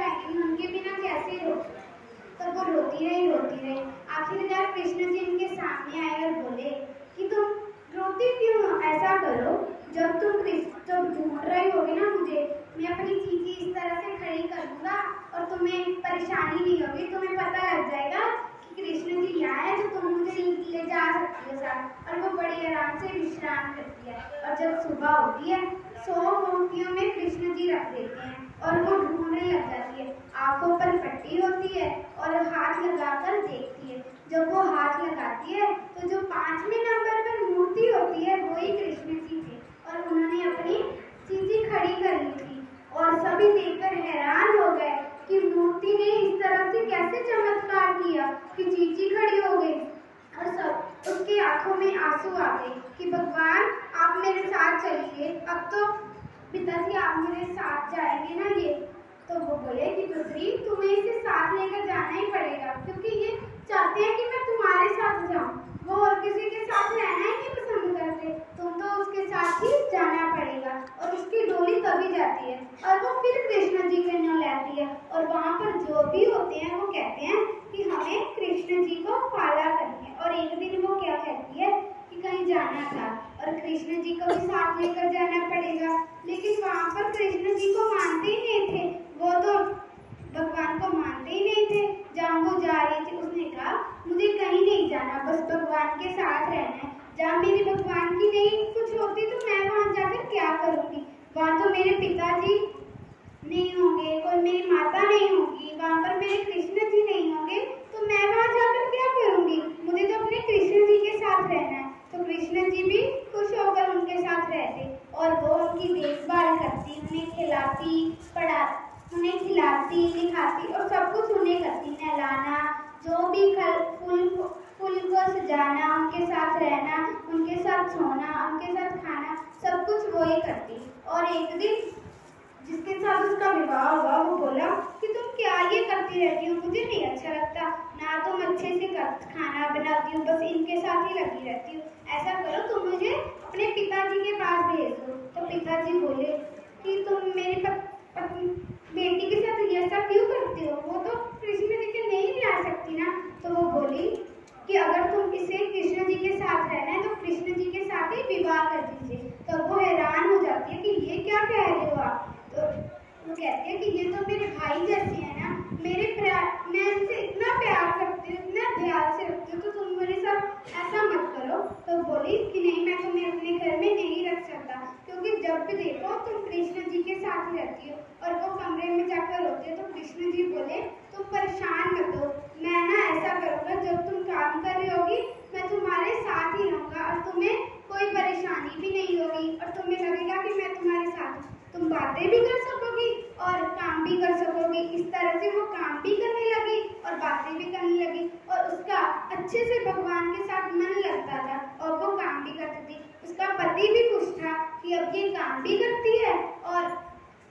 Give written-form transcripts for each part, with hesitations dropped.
जाएंगी, उनके बिना कैसे रहो। तब वो रोती रही। आखिरकार कृष्ण जी इनके सामने आए और बोले कि तुम रोती क्यों हो? ऐसा करो, जब ढूंढ रही होगी ना मुझे, मैं अपनी चींटी इस तरह से खड़ी कर दूंगा और तुम्हें परेशानी नहीं होगी। तुम्हें पता लग जाएगा कि कृष्ण जी यहाँ है, तो तुम मुझे ले जा सकती हो साथ। और वो बड़ी आराम से विश्राम करती है। और जब सुबह होती है, 100 मूर्तियों में कृष्ण जी रख देते हैं और वो ढूंढने लग जाती है। आंखों पर पट्टी होती है और हाथ लगाकर देखती है। जब वो हाथ लगाती है तो जो 5वें नंबर पर मूर्ति होती है वही कृष्ण जी थे और उन्होंने अपनी चींटी खड़ी कर ली थी। और सभी देखकर हैरान हो गए कि मूर्ति ने इस तरह से कैसे चमत्कार किया कि चींटी खड़ी हो गई। और सब उसकी आंखों में आंसू आ गए कि भगवान आप मेरे साथ चलिए, अब तो पिताजी आप मेरे साथ जाएंगे ना ये। तो वो बोले कि पुत्री तुम्हें इसे साथ लेकर जाना ही पड़ेगा, क्योंकि ये चाहते हैं कि मैं तुम्हारे साथ जाऊं। वो और किसी के साथ रहना ही नहीं पसंद करते, तुम तो उसके साथ ही जाना पड़ेगा। और उसकी डोली तभी जाती है और वो फिर कृष्ण जी के नाम लेती है। और वहाँ पर जो भी होते हैं वो कहते हैं कि हमें कृष्ण जी को पाला करनी है। और एक दिन वो क्या कहती है कि कहीं जाना था और कृष्ण जी को भी साथ लेकर जाना पड़ेगा, लेकिन वहाँ पर कृष्ण जी को मानते ही नहीं थे। वो तो भगवान को मानते ही नहीं थे। जहाँ वो जा रही थी उसने कहा मुझे कहीं नहीं जाना, बस भगवान के साथ रहना है। जहाँ मेरी भगवान की नहीं कुछ होती तो मैं वहाँ जाकर क्या करूँगी? वहाँ तो मेरे पिताजी नहीं होंगे, कोई मेरी माता नहीं होगी, वहाँ पर मेरे कृष्ण जी नहीं होंगे, तो मैं वहाँ जाकर क्या करूँगी? मुझे तो अपने कृष्ण जी के साथ रहना है। तो कृष्ण जी भी खुश होकर उनके साथ रहते और वो उनकी देखभाल करती, उन्हें खिलाती लिखाती और सब कुछ उन्हें करती, नहलाना, जो भी फूल को सजाना, उनके साथ रहना, उनके साथ सोना, उनके साथ खाना, सब कुछ वो ही करती। और एक दिन जिसके साथ उसका विवाह हुआ वो बोला कि तुम क्या ये करती रहती हो, मुझे नहीं अच्छा लगता, ना तुम अच्छे से खाना बनाती हो, बस इनके साथ ही लगी रहती हो। ऐसा करो तुम मुझे अपने पिताजी के पास भेज दो। तो पिताजी बोले कि तुम मेरी बेटी के साथ ऐसा क्यों करती हो, वो तो कृष्ण जी के नहीं ला सकती ना। तो वो बोली कि अगर तुम इसे कृष्ण जी के साथ रहना है तो कृष्ण जी के साथ ही विवाह कर दीजिए। तो वो हैरान हो जाती है कि ये क्या कह रहे हो आप। तो वो कहती है कि ये तो मेरे भाई जैसे हैं ना, मैं इनसे इतना प्यार करती हूँ, इतना ध्यान से रखती हूँ, तो तुम मेरे साथ ऐसा मत करो। तो बोली कि नहीं, मैं तुम्हें अपने घर में नहीं रख सकता, क्योंकि जब भी देखो तुम कृष्ण जी के साथ ही रहती हो। और वो कमरे में जाकर रोती है। तो कृष्ण जी बोले तुम परेशान मत हो, मैं ना ऐसा करूँगा, जब तुम काम कर रही होगी मैं तुम्हारे साथ ही रहूँगा और तुम्हें कोई परेशानी भी नहीं होगी और तुम्हें लगेगा कि मैं तुम्हारे साथ, तुम बातें भी कर सकोगी और काम भी कर सकोगी। इस तरह से वो काम भी करने लगी और बातें भी करने लगी और उसका अच्छे से भगवान के साथ मन लगता था और वो काम भी करती थी। उसका पति भी खुश था कि अब ये काम भी करती है और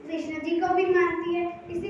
कृष्ण जी को भी मानती है। इसी